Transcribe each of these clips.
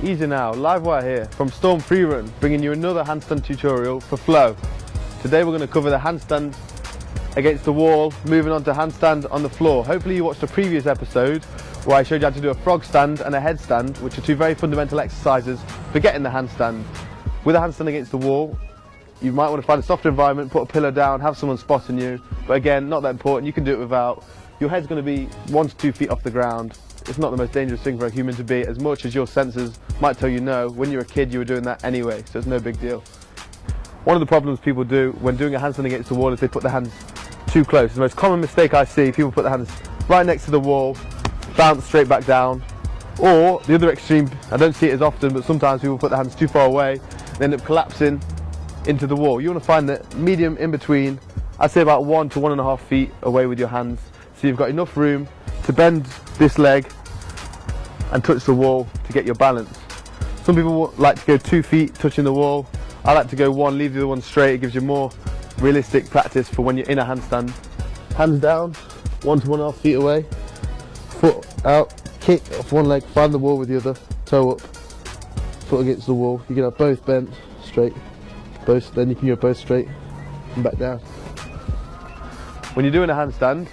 Easy now, live wire here from Storm Freerun, bringing you another handstand tutorial for flow. Today we're going to cover the handstand against the wall, moving on to handstand on the floor. Hopefully you watched the previous episode where I showed you how to do a frog stand and a headstand, which are two very fundamental exercises for getting the handstand. With a handstand against the wall, you might want to find a softer environment, put a pillow down, have someone spotting you, but again, not that important, you can do it without. Your head's going to be 1 to 2 feet off the ground. It's not the most dangerous thing for a human to be, as much as your senses might tell you no. When you were a kid you were doing that anyway, so it's no big deal. One of the problems people do when doing a handstand against the wall is they put their hands too close. It's the most common mistake I see. People put their hands right next to the wall, bounce straight back down. Or the other extreme, I don't see it as often, but sometimes people put their hands too far away and end up collapsing into the wall. You want to find the medium in between, I'd say about 1 to 1.5 feet away with your hands, so you've got enough room to bend this leg and touch the wall to get your balance. Some people like to go 2 feet touching the wall. I like to go 1, leave the other one straight. It gives you more realistic practice for when you're in a handstand. Hands down, 1 to 1.5 feet away, foot out, kick off one leg, find the wall with the other, toe up, foot against the wall. You can have both bent, straight, both, then you can go both straight and back down. When you're doing a handstand,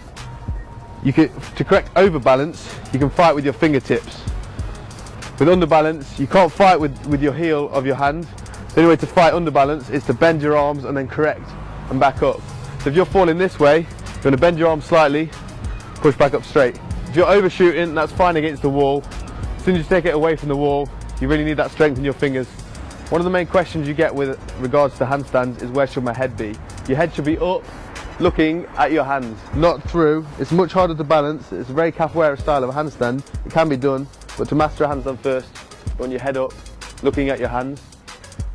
to correct overbalance, you can fight with your fingertips. With underbalance, you can't fight with your heel of your hand. The only way to fight underbalance is to bend your arms and then correct and back up. So if you're falling this way, you're going to bend your arms slightly, push back up straight. If you're overshooting, that's fine against the wall. As soon as you take it away from the wall, you really need that strength in your fingers. One of the main questions you get with regards to handstands is, where should my head be? Your head should be up, looking at your hands, not through. It's much harder to balance. It's a very capoeira style of a handstand. It can be done, but to master a handstand first, you want your head up, looking at your hands.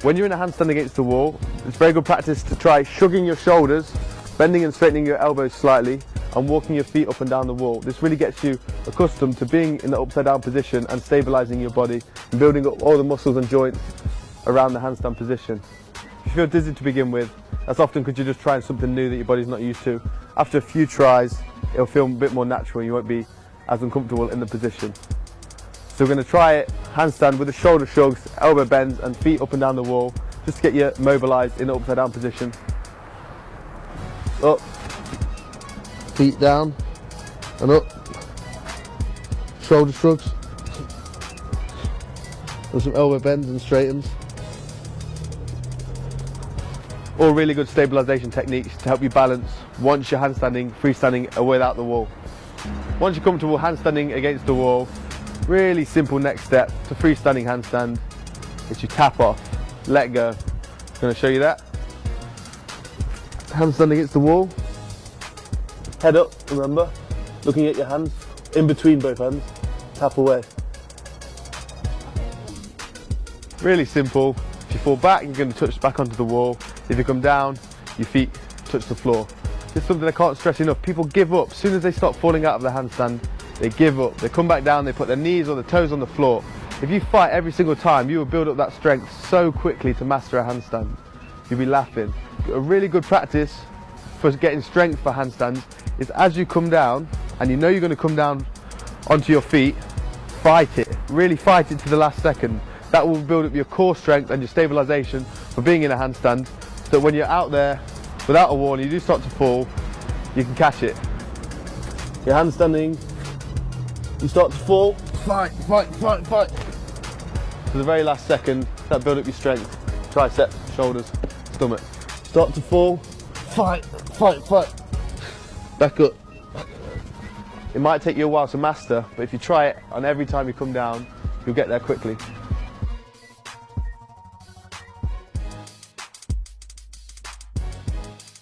When you're in a handstand against the wall, it's very good practice to try shrugging your shoulders, bending and straightening your elbows slightly, and walking your feet up and down the wall. This really gets you accustomed to being in the upside down position and stabilizing your body and building up all the muscles and joints around the handstand position. If you feel dizzy to begin with, that's often because you're just trying something new that your body's not used to. After a few tries, it'll feel a bit more natural and you won't be as uncomfortable in the position. So we're going to try it, handstand with the shoulder shrugs, elbow bends and feet up and down the wall, just to get you mobilised in the upside down position. Up, feet down and up, shoulder shrugs, and some elbow bends and straightens. All really good stabilisation techniques to help you balance once you're handstanding, freestanding without the wall. Once you're comfortable handstanding against the wall, really simple next step to freestanding handstand is you tap off, let go. I'm going to show you that. Handstand against the wall, head up, remember, looking at your hands, in between both hands, tap away. Really simple. If you fall back, you're going to touch back onto the wall. If you come down, your feet touch the floor. This is something I can't stress enough. People give up. As soon as they start falling out of the handstand, they give up. They come back down, they put their knees or their toes on the floor. If you fight every single time, you will build up that strength so quickly to master a handstand. You'll be laughing. A really good practice for getting strength for handstands is, as you come down, and you know you're going to come down onto your feet, fight it. Really fight it to the last second. That will build up your core strength and your stabilisation for being in a handstand, so that when you're out there without a wall and you do start to fall, you can catch it. You're handstanding, you start to fall, fight, fight, fight, fight. To the very last second, that build up your strength, triceps, shoulders, stomach. Start to fall, fight, fight, fight. Back up. It might take you a while to master, but if you try it on every time you come down, you'll get there quickly.